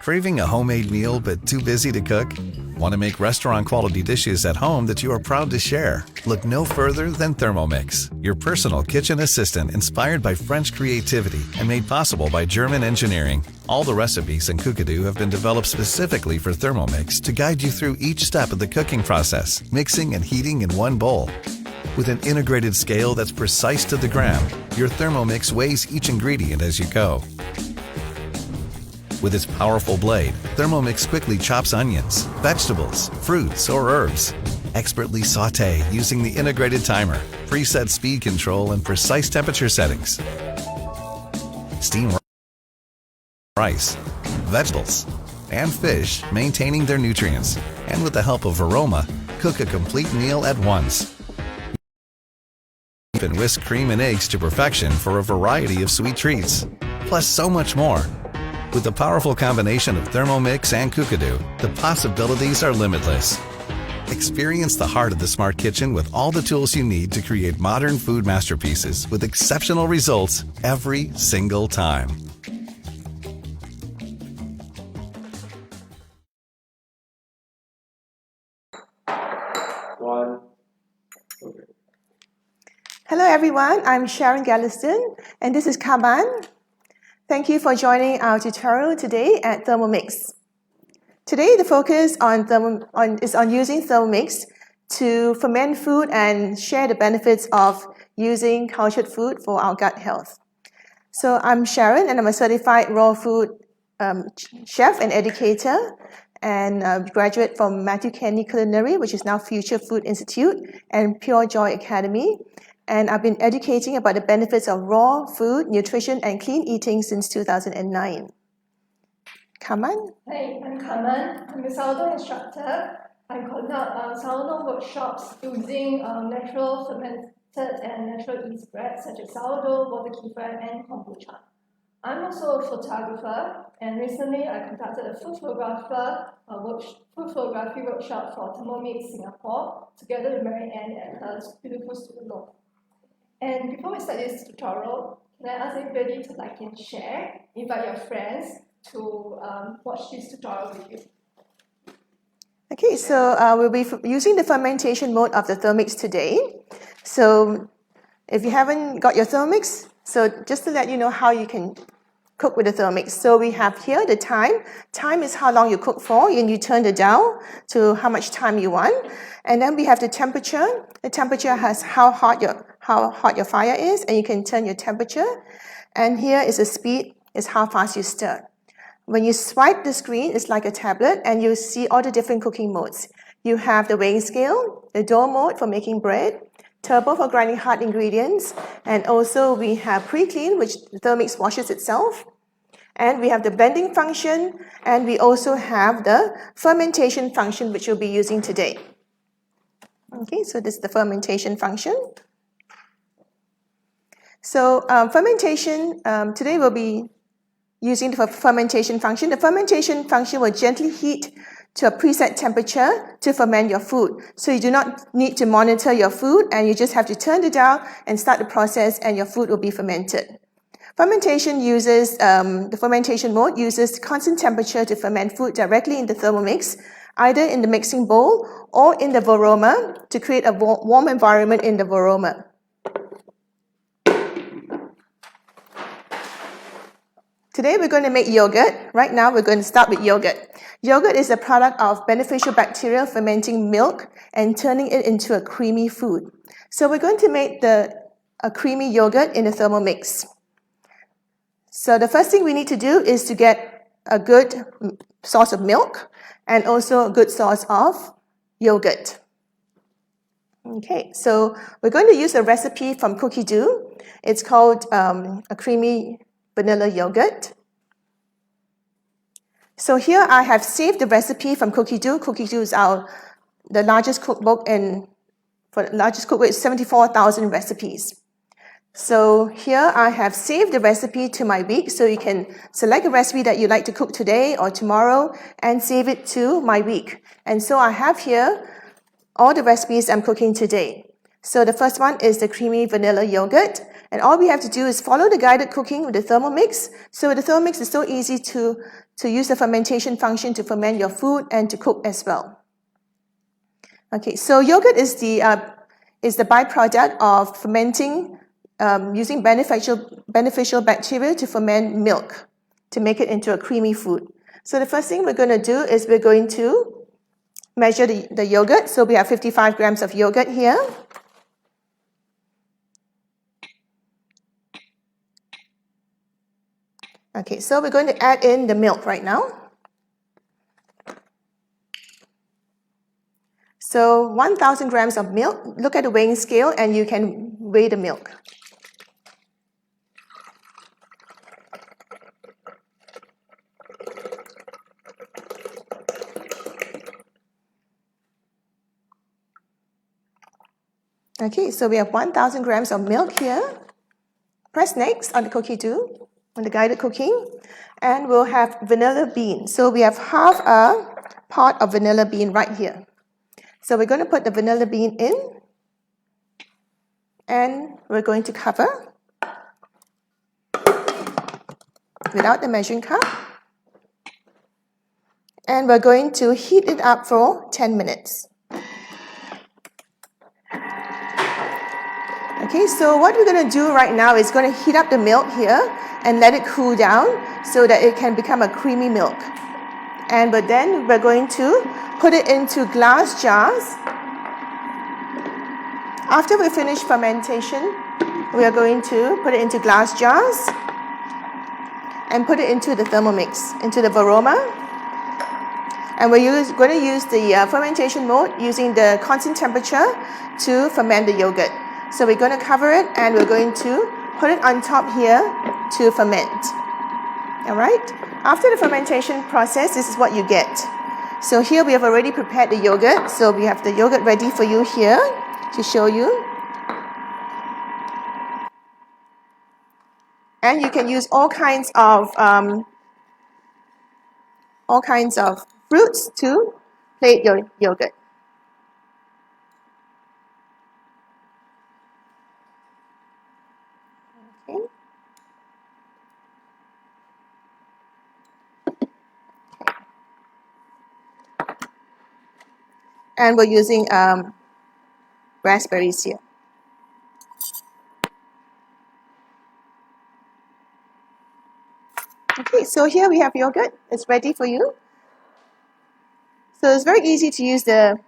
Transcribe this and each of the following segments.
Craving a homemade meal but too busy to cook? Want to make restaurant-quality dishes at home that you are proud to share? Look no further than Thermomix, your personal kitchen assistant inspired by French creativity and made possible by German engineering. All the recipes in Cookadoo have been developed specifically for Thermomix to guide you through each step of the cooking process, mixing and heating in one bowl. With an integrated scale that's precise to the gram, your Thermomix weighs each ingredient as you go. With its powerful blade, Thermomix quickly chops onions, vegetables, fruits, or herbs. Expertly sauté using the integrated timer, preset speed control, and precise temperature settings. Steam rice, vegetables, and fish, maintaining their nutrients. And with the help of aroma, cook a complete meal at once. And whisk cream and eggs to perfection for a variety of sweet treats. Plus so much more. With the powerful combination of Thermomix and Cookadoo, the possibilities are limitless. Experience the heart of the smart kitchen with all the tools you need to create modern food masterpieces with exceptional results every single time. Hello everyone, I'm Sharon Galistan and this is Kar Mun. Thank you for joining our tutorial today at Thermomix. Today the focus is on using Thermomix to ferment food and share the benefits of using cultured food for our gut health. So I'm Sharon and I'm a certified raw food chef and educator and a graduate from Matthew Kenny Culinary, which is now Future Food Institute, and Pure Joy Academy. And I've been educating about the benefits of raw food, nutrition, and clean eating since 2009. Kar Mun? Hey, I'm Kar Mun. I'm a sourdough instructor. I conduct sourdough workshops using natural fermented and natural yeast bread such as sourdough, water kefir, and kombucha. I'm also a photographer, and recently I conducted a food photography workshop for Thermomix Singapore together with Mary Ann at her beautiful studio loaf. And before we start this tutorial, can I ask everybody to like and share, invite your friends to watch this tutorial with you. Okay, so we'll be using the fermentation mode of the Thermomix today. So if you haven't got your Thermomix, so just to let you know how you can cook with the Thermomix. So we have here the time. Time is how long you cook for, and you turn the dial to how much time you want. And then we have the temperature. The temperature has how hot your fire is, and you can turn your temperature. And here is the speed, is how fast you stir. When you swipe the screen, it's like a tablet, and you see all the different cooking modes. You have the weighing scale, the dough mode for making bread, turbo for grinding hard ingredients, and also we have pre-clean, which the Thermomix washes itself. And we have the blending function, and we also have the fermentation function, which we'll be using today. Okay, so this is the fermentation function. So fermentation, today we'll be using the fermentation function. The fermentation function will gently heat to a preset temperature to ferment your food. So you do not need to monitor your food, and you just have to turn the dial and start the process, and your food will be fermented. Fermentation uses, the fermentation mode uses constant temperature to ferment food directly in the Thermomix, either in the mixing bowl or in the varoma to create a warm environment in the varoma. Today we're going to make yogurt. Right now we're going to start with yogurt. Yogurt is a product of beneficial bacteria fermenting milk and turning it into a creamy food. So we're going to make a creamy yogurt in the Thermomix. So the first thing we need to do is to get a good source of milk and also a good source of yogurt. Okay, so we're going to use a recipe from Cookadoo. It's called a creamy vanilla yogurt. So here I have saved the recipe from Cookadoo. Cookadoo is the largest cookbook, and for the largest cookbook is 74,000 recipes. So here I have saved the recipe to my week, so you can select a recipe that you'd like to cook today or tomorrow and save it to my week. And so I have here all the recipes I'm cooking today. So the first one is the creamy vanilla yogurt, And all we have to do is follow the guided cooking with the Thermomix. So with the Thermomix, it's so easy to use the fermentation function to ferment your food and to cook as well. Okay, so yogurt is the byproduct of fermenting using beneficial bacteria to ferment milk to make it into a creamy food. So the first thing we're going to do is we're going to measure the yogurt. So we have 55 grams of yogurt here. Okay, so we're going to add in the milk right now. So 1,000 grams of milk. Look at the weighing scale and you can weigh the milk. Okay, so we have 1,000 grams of milk here. Press next on the cookie dough, on the guided cooking, and we'll have vanilla bean. So we have half a pot of vanilla bean right here. So we're going to put the vanilla bean in, and we're going to cover without the measuring cup. And we're going to heat it up for 10 minutes. Okay, so what we're going to do right now is going to heat up the milk here and let it cool down so that it can become a creamy milk. But then we're going to put it into glass jars. After we finish fermentation, we are going to put it into glass jars and put it into the Thermomix, into the Varoma. And we're going to use the fermentation mode using the constant temperature to ferment the yogurt. So we're going to cover it and we're going to put it on top here to ferment. All right? After the fermentation process, this is what you get. So here we have already prepared the yogurt. So we have the yogurt ready for you here to show you. And you can use all kinds of fruits to plate your yogurt. Okay. And we're using raspberries here. Okay, so here we have yogurt. It's ready for you. So it's very easy to use the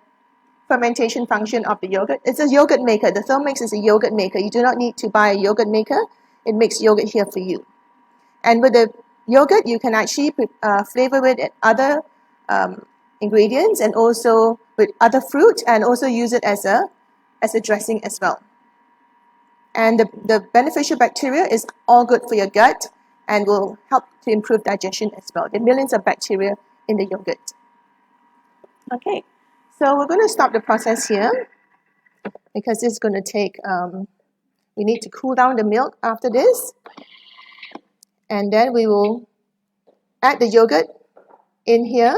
fermentation function of the yogurt. It's a yogurt maker. The Thermomix is a yogurt maker. You do not need to buy a yogurt maker. It makes yogurt here for you. And with the yogurt, you can actually flavor it with other ingredients and also with other fruit, and also use it as a dressing as well. And the beneficial bacteria is all good for your gut and will help to improve digestion as well. There are millions of bacteria in the yogurt. Okay, so we're going to stop the process here because this is going to take, we need to cool down the milk after this. And then we will add the yogurt in here.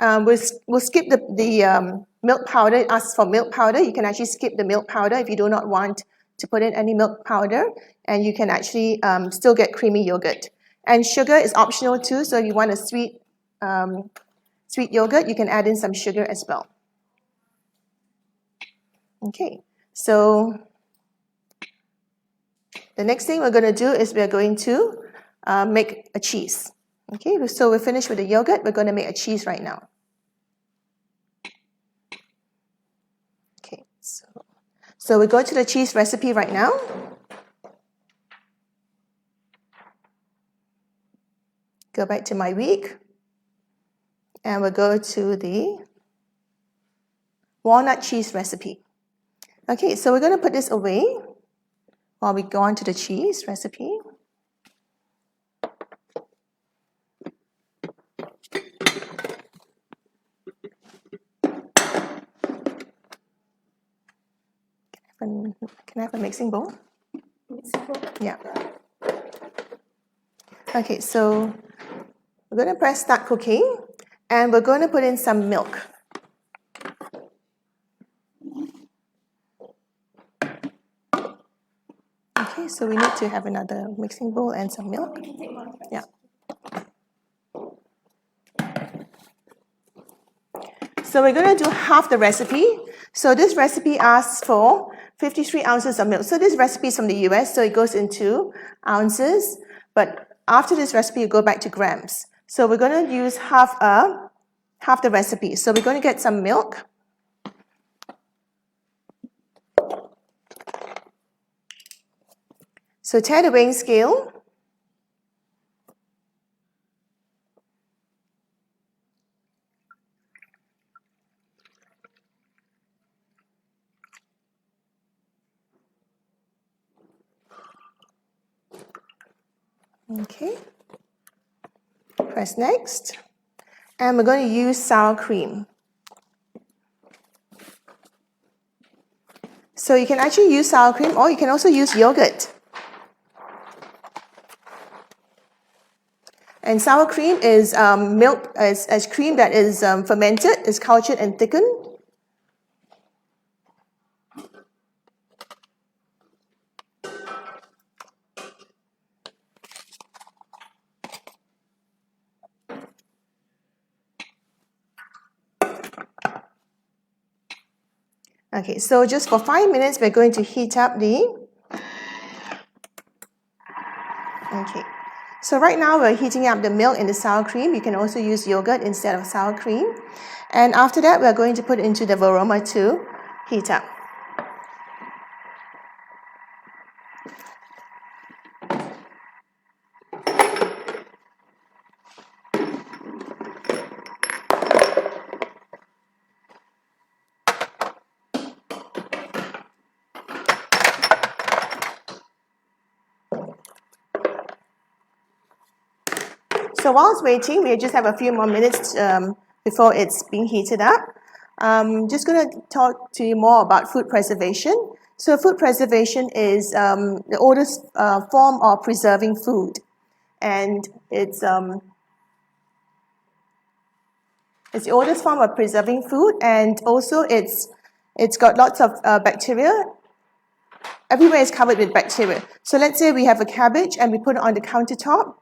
We'll skip the milk powder. It asks for milk powder. You can actually skip the milk powder if you do not want to put in any milk powder. And you can actually still get creamy yogurt. And sugar is optional too. So if you want a sweet yogurt, you can add in some sugar as well. Okay, so the next thing we're going to do is we're going to make a cheese. Okay, so we're finished with the yogurt. We're going to make a cheese right now. Okay, so we go to the cheese recipe right now. Go back to my week. And we'll go to the walnut cheese recipe. Okay, so we're going to put this away while we go on to the cheese recipe. Can I have a mixing bowl? Mixing bowl? Yeah. Okay, so we're going to press start cooking. And we're going to put in some milk. Okay, so we need to have another mixing bowl and some milk. You can take one. Yeah. So we're going to do half the recipe. So this recipe asks for 53 ounces of milk. So this recipe is from the US, so it goes into ounces. But after this recipe, you go back to grams. So we're going to use half the recipe. So we're going to get some milk. So tare the weighing scale. Okay. Press next. And we're going to use sour cream. So you can actually use sour cream, or you can also use yogurt. And sour cream is milk as cream that is fermented, is cultured and thickened. Okay, so just for 5 minutes, we're going to heat up the... Okay, so right now we're heating up the milk and the sour cream. You can also use yogurt instead of sour cream. And after that, we're going to put into the varoma to heat up. So whilst waiting, we just have a few more minutes before it's being heated up. Just going to talk to you more about food preservation. So food preservation is the oldest form of preserving food. And it's the oldest form of preserving food, and also it's got lots of bacteria. Everywhere is covered with bacteria. So let's say we have a cabbage and we put it on the countertop.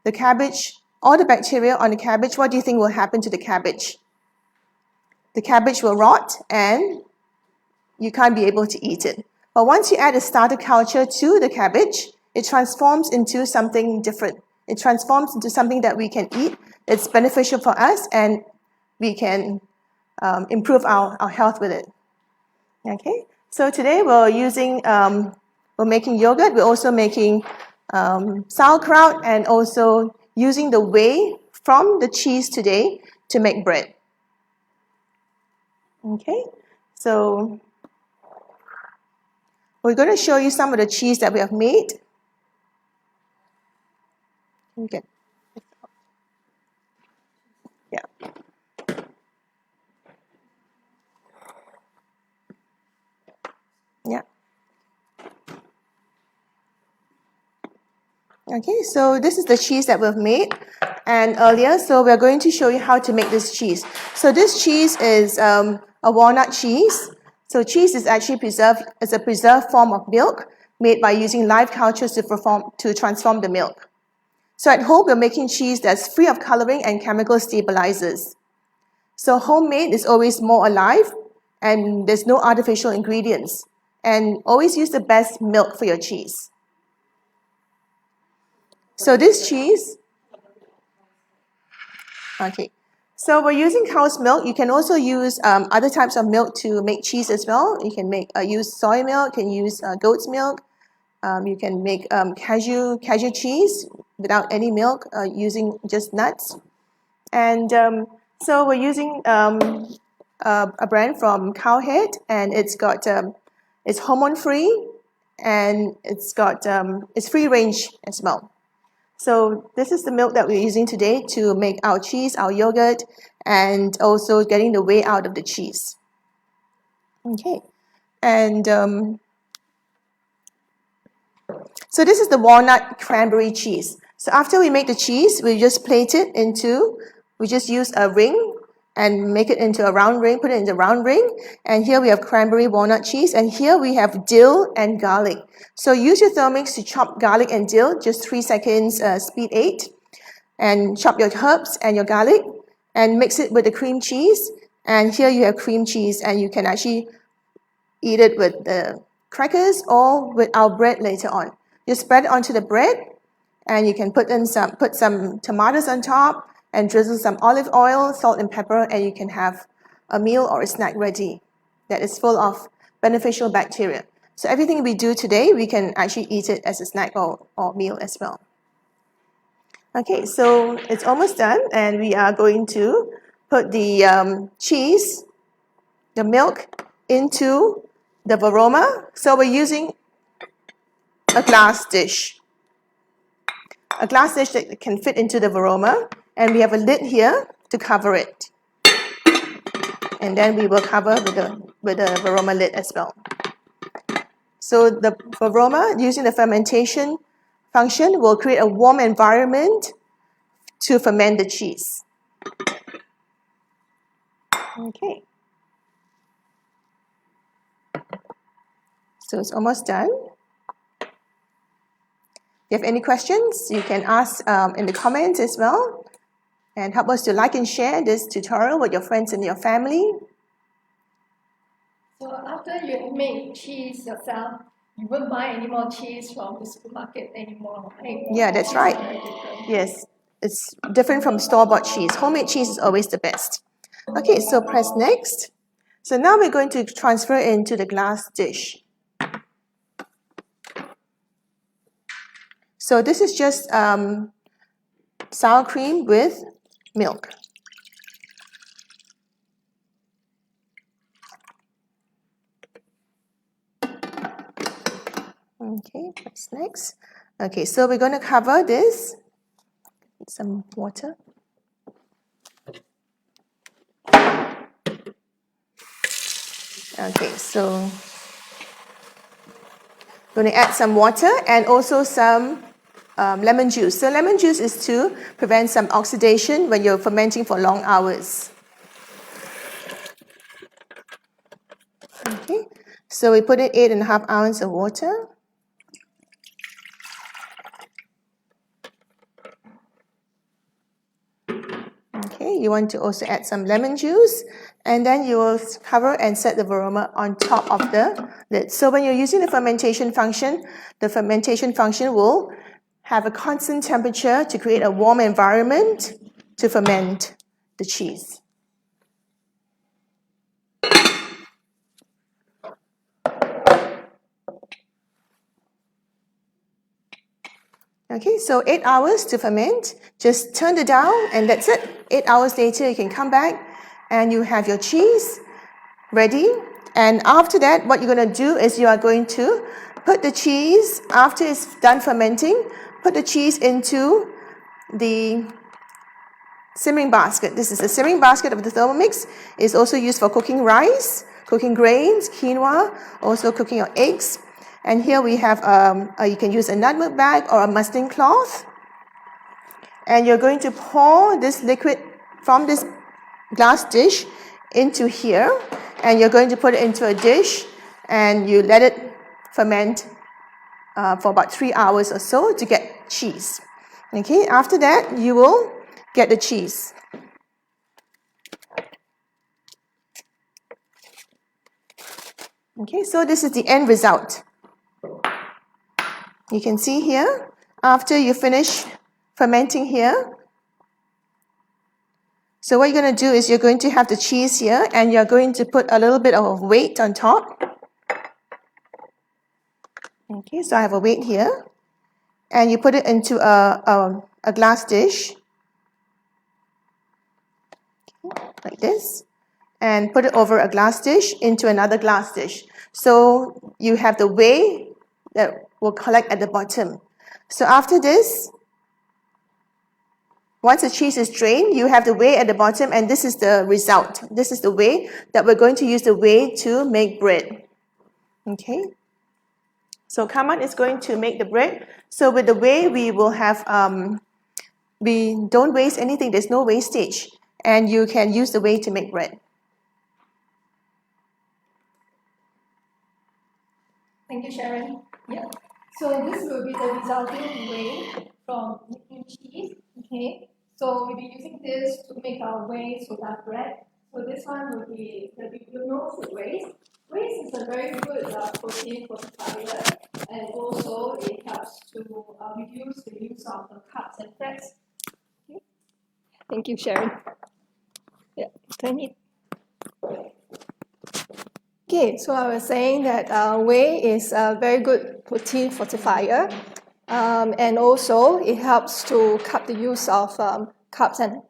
The cabbage, all the bacteria on the cabbage, what do you think will happen to the cabbage? The cabbage will rot and you can't be able to eat it. But once you add a starter culture to the cabbage, it transforms into something different. It transforms into something that we can eat. It's beneficial for us, and we can improve our health with it. Okay, so today we're making yogurt. We're also making sauerkraut, and also using the whey from the cheese today to make bread. Okay, so we're going to show you some of the cheese that we have made. Okay. Yeah. Yeah. Okay, so this is the cheese that we've made and earlier. So we're going to show you how to make this cheese. So this cheese is a walnut cheese. So cheese is actually preserved as a preserved form of milk made by using live cultures to transform the milk. So at home, we're making cheese that's free of coloring and chemical stabilizers. So homemade is always more alive, and there's no artificial ingredients. And always use the best milk for your cheese. So this cheese, okay. So we're using cow's milk. You can also use other types of milk to make cheese as well. You can use soy milk, you can use goat's milk. You can make cashew cheese without any milk, using just nuts. And so we're using a brand from Cowhead, and it's hormone free, and it's free range as well. So this is the milk that we're using today to make our cheese, our yogurt, and also getting the whey out of the cheese. Okay, and so this is the walnut cranberry cheese. So after we make the cheese, we just use a ring and make it into a round ring, put it in the round ring. And here we have cranberry walnut cheese, and here we have dill and garlic. So use your Thermomix to chop garlic and dill, just 3 seconds, speed 8. And chop your herbs and your garlic and mix it with the cream cheese. And here you have cream cheese, and you can actually eat it with the crackers or with our bread later on. You spread it onto the bread, and you can put some tomatoes on top and drizzle some olive oil, salt and pepper, and you can have a meal or a snack ready that is full of beneficial bacteria. So everything we do today, we can actually eat it as a snack or meal as well. Okay, so it's almost done, and we are going to put the cheese, the milk, into the varoma. So we're using a glass dish that can fit into the varoma, and we have a lid here to cover it. And then we will cover with the varoma lid as well. So the varoma, using the fermentation function, will create a warm environment to ferment the cheese. Okay. So it's almost done. If you have any questions, you can ask in the comments as well. And help us to like and share this tutorial with your friends and your family. So after you make cheese yourself, you won't buy any more cheese from the supermarket anymore, right? Yeah, that's right. Yes, it's different from store-bought cheese. Homemade cheese is always the best. Okay, so press next. So now we're going to transfer into the glass dish. So this is just sour cream with milk. Okay, what's next? Okay, so we're going to cover this with some water. Okay, so going to add some water and also some lemon juice. So lemon juice is to prevent some oxidation when you're fermenting for long hours. Okay, so we put in 8.5 ounces of water. Okay, you want to also add some lemon juice, and then you will cover and set the varoma on top of the lid. So when you're using the fermentation function will have a constant temperature to create a warm environment to ferment the cheese. Okay, so 8 hours to ferment. Just turn it down and that's it. 8 hours later, you can come back and you have your cheese ready. And after that, what you're going to do is you are going to put the cheese, after it's done fermenting, put the cheese into the simmering basket. This is the simmering basket of the Thermomix. It's also used for cooking rice, cooking grains, quinoa, also cooking your eggs. And here we have, you can use a nutmeg bag or a muslin cloth. And you're going to pour this liquid from this glass dish into here. And you're going to put it into a dish and you let it ferment for about 3 hours or so to get cheese. Okay, after that, you will get the cheese. Okay, so this is the end result. You can see here, after you finish fermenting here, so what you're going to do is you're going to have the cheese here and you're going to put a little bit of weight on top. Okay, so I have a weight here. And you put it into a glass dish, like this, and put it over a glass dish into another glass dish. So you have the whey that will collect at the bottom. So after this, once the cheese is drained, you have the whey at the bottom, and this is the result. This is the whey that we're going to use the whey to make bread. Okay. So Kar Mun is going to make the bread. So with the whey, we will have, we don't waste anything. There's no wastage. and you can use the whey to make bread. Thank you, Sharon. Yeah. So this will be the resulting whey from making cheese. Okay. So we'll be using this to make our whey soda bread. So this one will be the food waste. Waste is a very good protein fortifier, and also it helps to reduce the use of the carbs and fats. Okay. Thank you, Sharon. Yeah, turn it. Okay, so I was saying that whey is a very good protein fortifier, and also it helps to cut the use of carbs and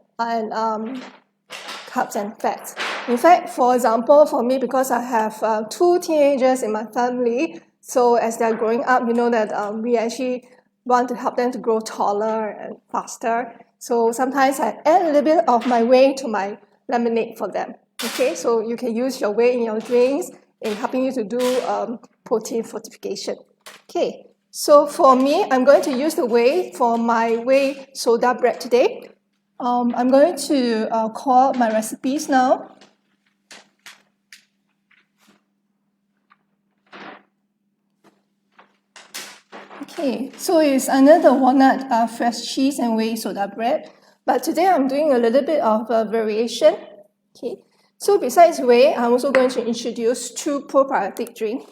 fats. In fact, for example, for me, because I have 2 teenagers in my family, so as they're growing up, you know that we actually want to help them to grow taller and faster. So sometimes I add a little bit of my whey to my lemonade for them. Okay, so you can use your whey in your drinks in helping you to do protein fortification. Okay, so for me, I'm going to use the whey for my whey soda bread today. I'm going to call out my recipes now. Okay, so it's under the walnut fresh cheese and whey soda bread. But today I'm doing a little bit of a variation. Okay, so besides whey, I'm also going to introduce 2 probiotic drinks: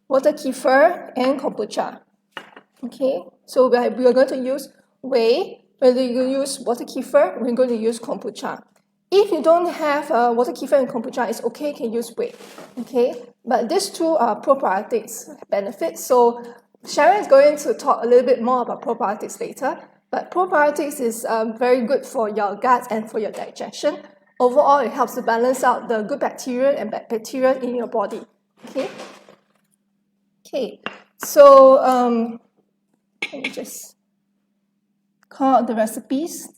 water kefir and kombucha. Okay, so we are going to use whey. Whether you use water kefir, we're going to use kombucha. If you don't have water kefir and kombucha, it's okay, you can use whey. Okay, but these 2 are probiotics benefits. So Sharon is going to talk a little bit more about probiotics later. But probiotics is very good for your gut and for your digestion. Overall, it helps to balance out the good bacteria and bad bacteria in your body. Okay. Okay. So let me just call out the recipes.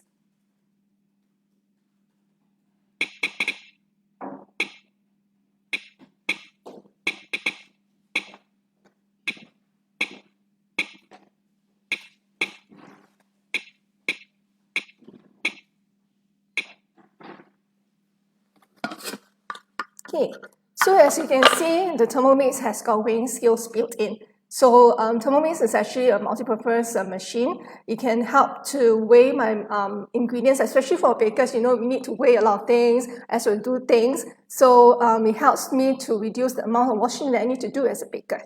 Okay, so as you can see, the Thermomix has got weighing scales built in. So Thermomix is actually a multi-purpose machine. It can help to weigh my ingredients, especially for bakers. You know, we need to weigh a lot of things as we do things. So it helps me to reduce the amount of washing that I need to do as a baker.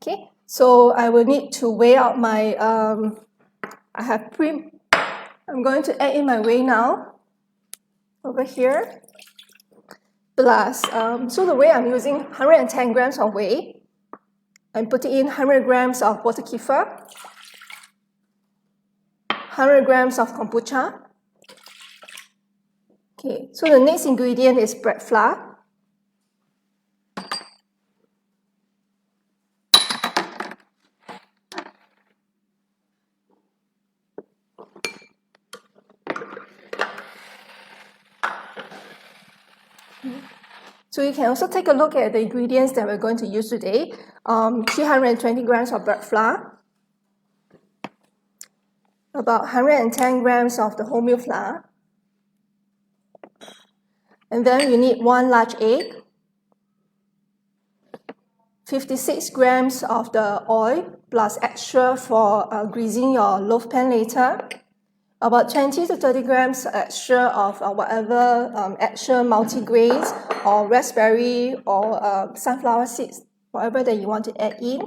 Okay, so I will need to weigh out my, I'm going to add in my whey now, over here. Plus, so the whey I'm using 110 grams of whey. I'm putting in 100 grams of water kefir, 100 grams of kombucha. Okay, so the next ingredient is bread flour. So you can also take a look at the ingredients that we're going to use today. 320 grams of bread flour, about 110 grams of the wholemeal flour, and then you need 1 large egg, 56 grams of the oil plus extra for greasing your loaf pan later, about 20 to 30 grams extra of whatever extra multigrains or raspberry or sunflower seeds, whatever that you want to add in.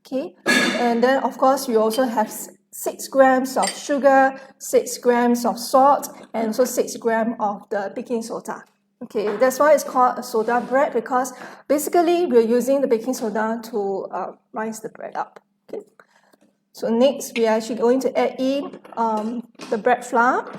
Okay, and then of course you also have 6 grams of sugar, 6 grams of salt, and also 6 grams of the baking soda. Okay, that's why it's called a soda bread, because basically we're using the baking soda to rise the bread up. Okay. So next, we are actually going to add in the bread flour.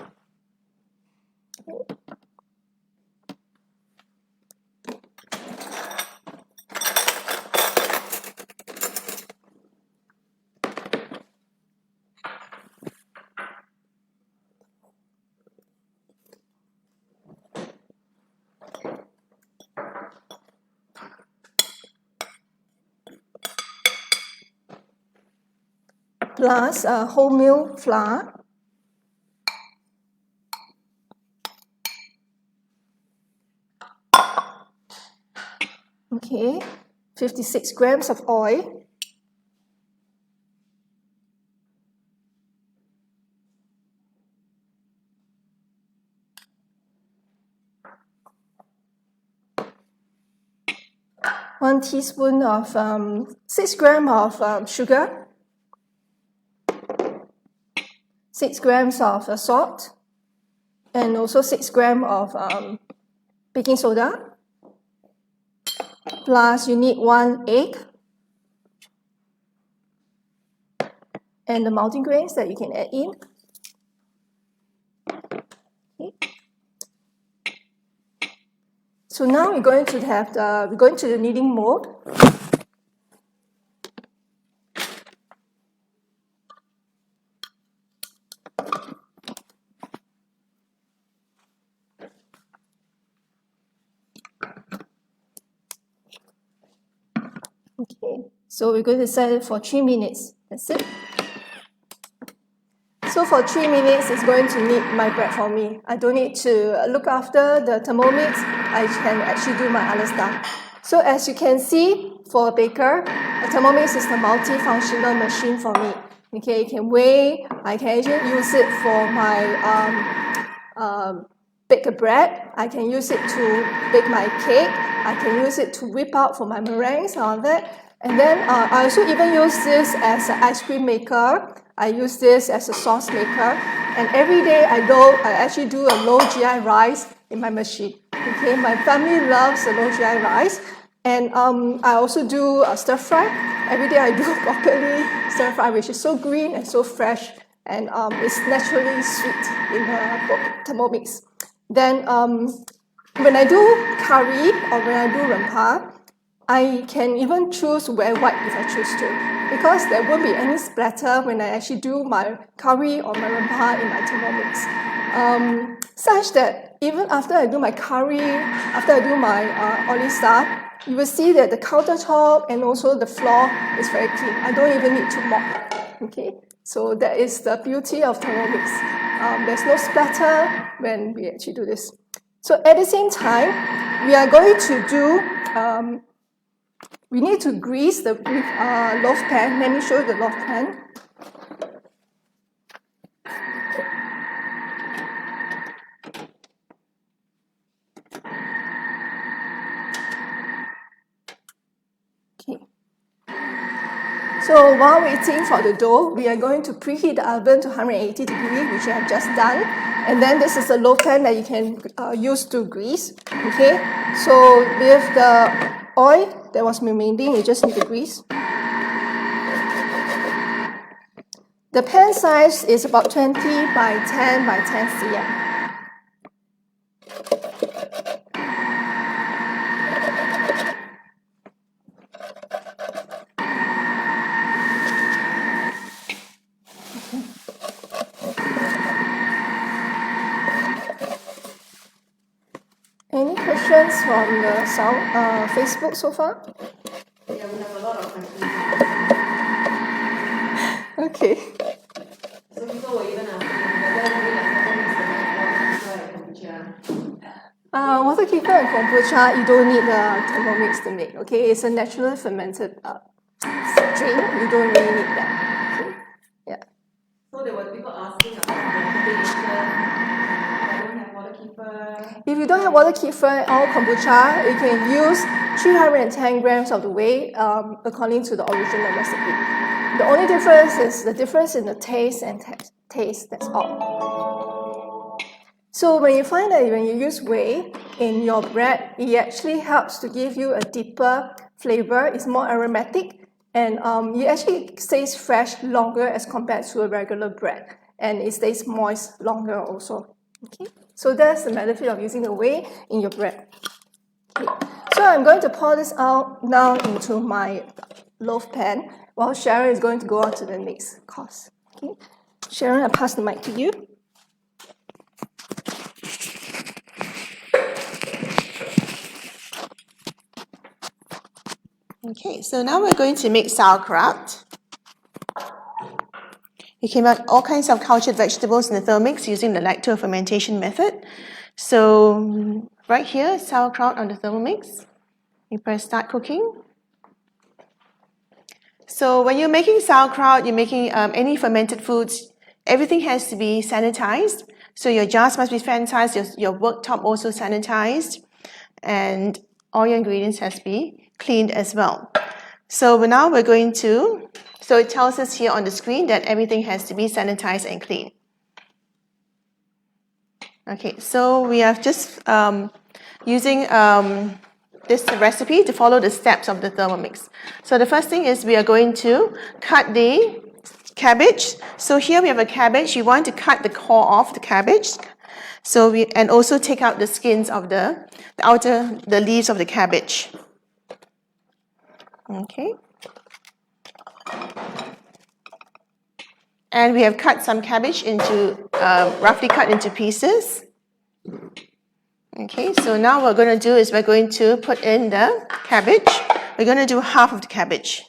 Plus wholemeal flour. Okay, 56 grams of oil. One teaspoon of 6 grams of sugar, 6 grams of salt, and also 6 grams of baking soda. Plus, you need 1 egg and the multigrains that you can add in. Okay. So now we're going to the kneading mode. Okay, so we're going to set it for 3 minutes. That's it. So for 3 minutes, it's going to knead my bread for me. I don't need to look after the Thermomix. I can actually do my other stuff. So as you can see, for a baker, a Thermomix is the multifunctional machine for me. Okay, it can weigh. I can actually use it for my bake a bread. I can use it to bake my cake. I can use it to whip out for my meringues and all that. And then I also even use this as an ice cream maker. I use this as a sauce maker. And every day I actually do a low GI rice in my machine. Okay, my family loves the low GI rice. And I also do a stir fry. Every day I do broccoli stir fry, which is so green and so fresh. And it's naturally sweet in the Thermomix. Then when I do curry or when I do rempah, I can even choose to wear white if I choose to, because there won't be any splatter when I actually do my curry or my rempah in my Thermomix. Such that even after I do my curry, after I do my oily stuff, you will see that the countertop and also the floor is very clean. I don't even need to mop. Okay, so that is the beauty of Thermomix. There's no splatter when we actually do this. So at the same time, we are going to do, we need to grease the loaf pan. Let me show you the loaf pan. Okay. So while waiting for the dough, we are going to preheat the oven to 180 degrees, which I have just done. And then this is a loaf pan that you can use to grease. Okay. So with the oil that was remaining, you just need to grease. The pan size is about 20 by 10 by 10 cm. Any questions from the Facebook so far? Yeah, we have a lot of questions. Okay. So people were even asking whether we like water keeper and kombucha, you don't need the Thermomix to make. Okay, it's a naturally fermented drink. You don't really need that. Okay? Yeah. So there were people asking about fermentation. If you don't have water kefir or kombucha, you can use 310 grams of the whey according to the original recipe. The only difference is the difference in the taste and taste, that's all. So when you find that when you use whey in your bread, it actually helps to give you a deeper flavor. It's more aromatic, and it actually stays fresh longer as compared to a regular bread, and it stays moist longer also. Okay. So that's the benefit of using the whey in your bread. Okay. So I'm going to pour this out now into my loaf pan, while Sharon is going to go on to the next course. Okay. Sharon, I pass the mic to you. Okay, so now we're going to make sauerkraut. You can make all kinds of cultured vegetables in the Thermomix using the lacto fermentation method. So right here, sauerkraut on the Thermomix. You press start cooking. So when you're making sauerkraut, you're making any fermented foods, everything has to be sanitized. So your jars must be sanitized, your worktop also sanitized, and all your ingredients has to be cleaned as well. So now we're going to, so it tells us here on the screen that everything has to be sanitized and clean. Okay, so we are just using this recipe to follow the steps of the Thermomix. So the first thing is we are going to cut the cabbage. So here we have a cabbage. You want to cut the core off the cabbage. So and also take out the skins of the leaves of the cabbage. Okay. And we have cut some cabbage into, roughly cut into pieces. Okay, so now what we're going to do is we're going to put in the cabbage. We're going to do half of the cabbage.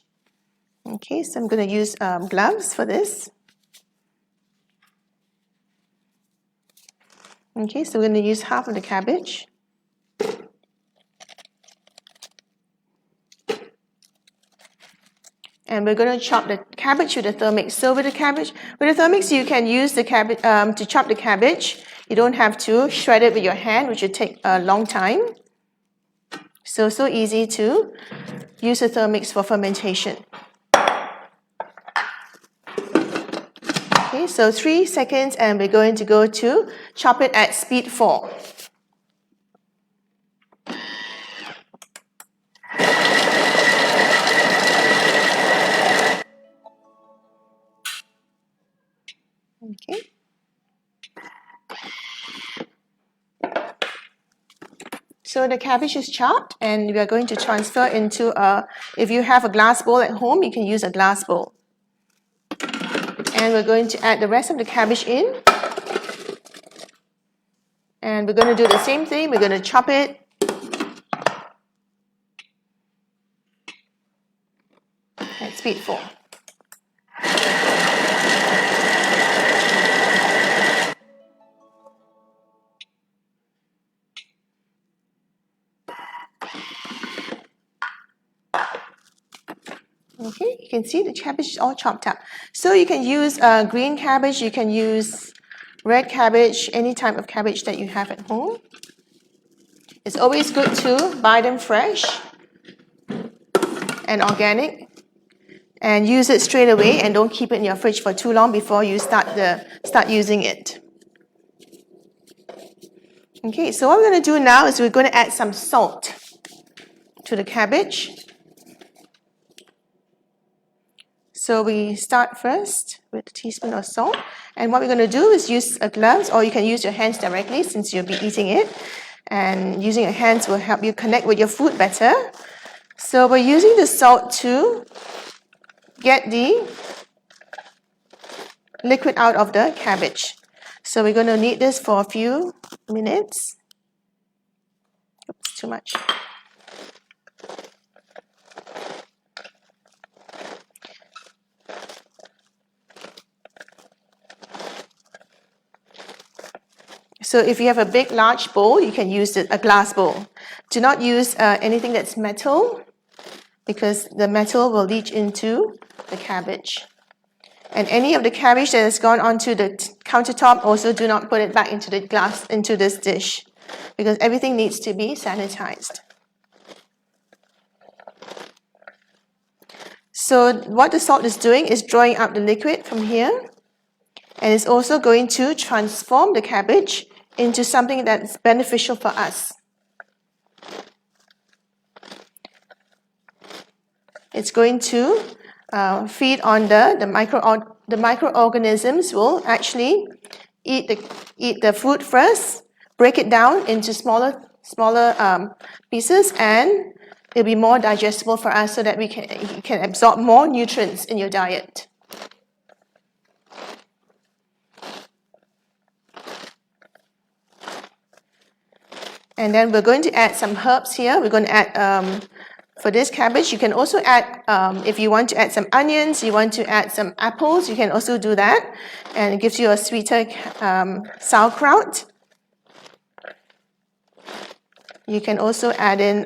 Okay, so I'm going to use gloves for this. Okay, so we're going to use half of the cabbage. And we're going to chop the cabbage with the Thermomix. So with the Thermomix, you can use the cabbage to chop the cabbage. You don't have to shred it with your hand, which would take a long time. So easy to use the Thermomix for fermentation. Okay, so 3 seconds, and we're going to go to chop it at speed 4. Okay. So the cabbage is chopped, and we are going to transfer into if you have a glass bowl at home, you can use a glass bowl. And we're going to add the rest of the cabbage in. And we're going to do the same thing. We're going to chop it. At speed 4. Okay, you can see the cabbage is all chopped up. So you can use green cabbage, you can use red cabbage, any type of cabbage that you have at home. It's always good to buy them fresh and organic, and use it straight away, and don't keep it in your fridge for too long before you start using it. Okay, so what we're going to do now is we're going to add some salt to the cabbage. So we start first with a teaspoon of salt, and what we're going to do is use a gloves, or you can use your hands directly since you'll be eating it, and using your hands will help you connect with your food better. So we're using the salt to get the liquid out of the cabbage. So we're going to knead this for a few minutes. Oops, too much. So if you have a big, large bowl, you can use a glass bowl. Do not use anything that's metal, because the metal will leach into the cabbage. And any of the cabbage that has gone onto the countertop, also do not put it back into this dish, because everything needs to be sanitized. So what the salt is doing is drawing out the liquid from here, and it's also going to transform the cabbage into something that's beneficial for us. It's going to feed on the microorganisms will actually eat the food first, break it down into smaller pieces, and it'll be more digestible for us, so that you can absorb more nutrients in your diet. And then we're going to add some herbs here. We're going to add, for this cabbage, you can also add, if you want to add some onions, you want to add some apples, you can also do that. And it gives you a sweeter sauerkraut. You can also add in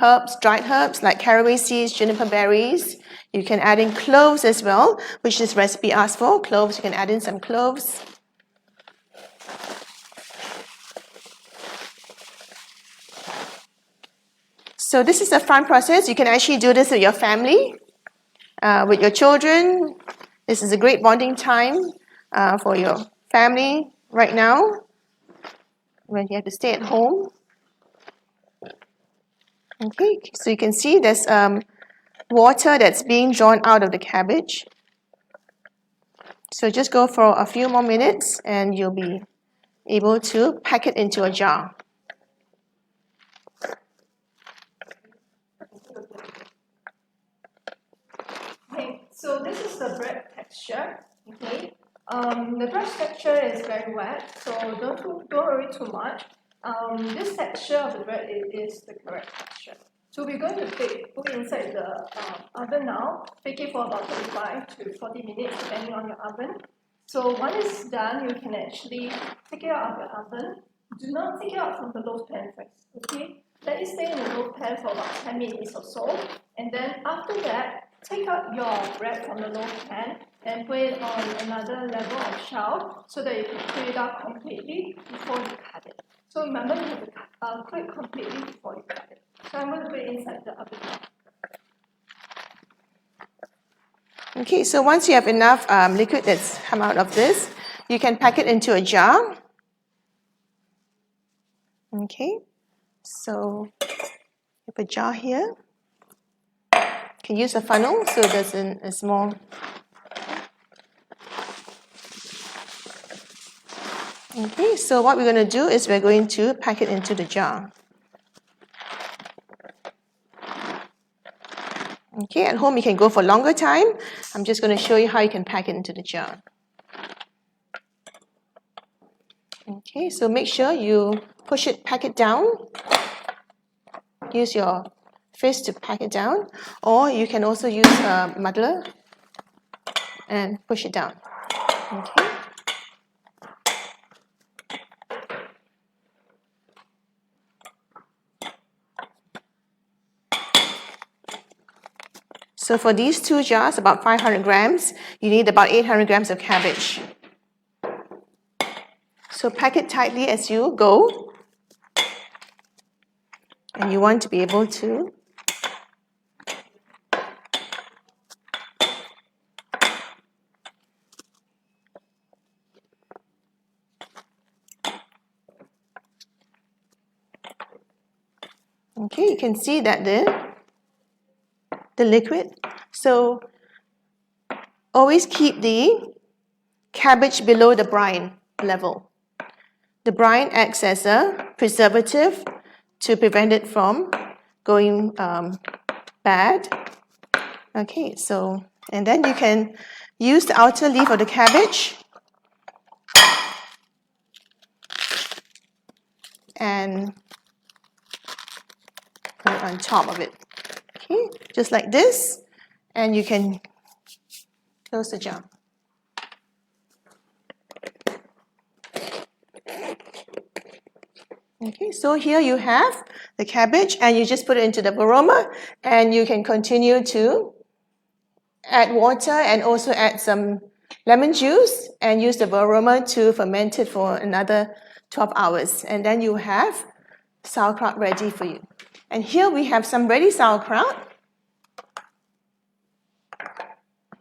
herbs, dried herbs like caraway seeds, juniper berries. You can add in cloves as well, which this recipe asks for. Cloves, you can add in some cloves. So this is a fun process. You can actually do this with your family, with your children. This is a great bonding time for your family right now when you have to stay at home. Okay, so you can see there's water that's being drawn out of the cabbage. So just go for a few more minutes and you'll be able to pack it into a jar. Okay, so this is the bread texture. Okay, the bread texture is very wet, so don't worry too much. This texture of the bread is the correct texture. So we're going to put inside the oven now. Bake it for about 35 to 40 minutes, depending on your oven. So when it's done, you can actually take it out of your oven. Do not take it out from the loaf pan first. Okay, let it stay in the loaf pan for about 10 minutes or so, and then after that, take out your bread from the loaf pan and put it on another level of shelf so that you can cook it out completely before you cut it. So remember, you have to cook it completely before you cut it. So I'm going to put it inside the oven now. Okay, so once you have enough liquid that's come out of this, you can pack it into a jar. Okay, so you have a jar here. You can use a funnel so there's a small. Okay, so what we're going to do is we're going to pack it into the jar. Okay, at home you can go for longer time. I'm just going to show you how you can pack it into the jar. Okay, so make sure you pack it down. Use your fist to pack it down, or you can also use a muddler and push it down. Okay. So for these two jars, about 500 grams, you need about 800 grams of cabbage. So pack it tightly as you go. And you want to be able to okay, you can see that the liquid. So always keep the cabbage below the brine level. The brine acts as a preservative to prevent it from going bad. Okay, so, and then you can use the outer leaf of the cabbage and put it on top of it. Okay, just like this, and you can close the jar. Okay, so here you have the cabbage, and you just put it into the varoma, and you can continue to add water and also add some lemon juice and use the varoma to ferment it for another 12 hours. And then you have sauerkraut ready for you. And here we have some ready sauerkraut.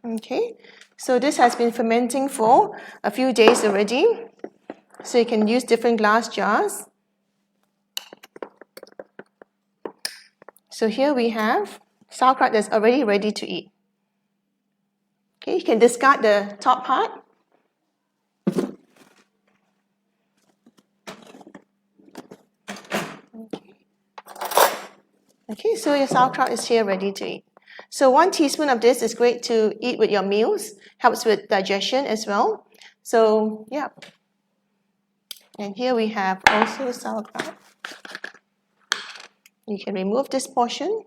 Okay, so this has been fermenting for a few days already. So you can use different glass jars. So here we have sauerkraut that's already ready to eat. Okay, you can discard the top part. Okay, so your sauerkraut is here ready to eat. So 1 teaspoon of this is great to eat with your meals. Helps with digestion as well. So, yeah. And here we have also sauerkraut. You can remove this portion.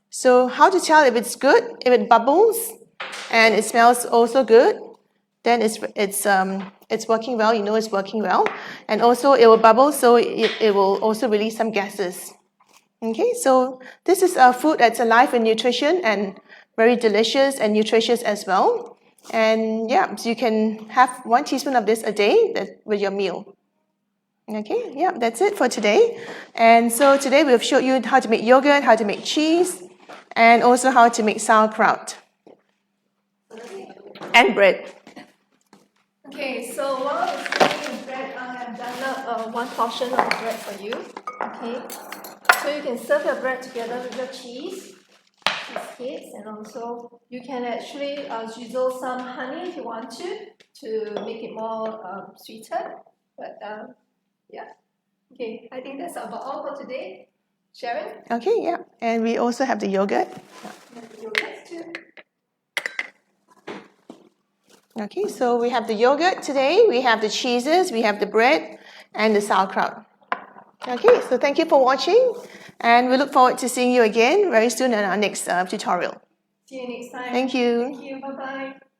So how to tell if it's good? If it bubbles and it smells also good, then it's working well. You know it's working well, and also it will bubble, so it will also release some gases. Okay, so this is a food that's alive in nutrition and very delicious and nutritious as well. And yeah, so you can have 1 teaspoon of this a day with your meal. Okay, yeah, that's it for today. And so today we've showed you how to make yogurt, how to make cheese, and also how to make sauerkraut and bread. Okay, so while it's making the bread, I have done up 1 portion of the bread for you. Okay, so you can serve your bread together with your cheese bits, and also you can actually drizzle some honey if you want to make it more sweeter. But yeah, okay, I think that's about all for today. Sharon? Okay, yeah, and we also have the yogurt. And the yogurt too. Okay, so we have the yogurt today, we have the cheeses, we have the bread, and the sauerkraut. Okay, so thank you for watching, and we look forward to seeing you again very soon in our next tutorial. See you next time. Thank you. Thank you. Bye-bye.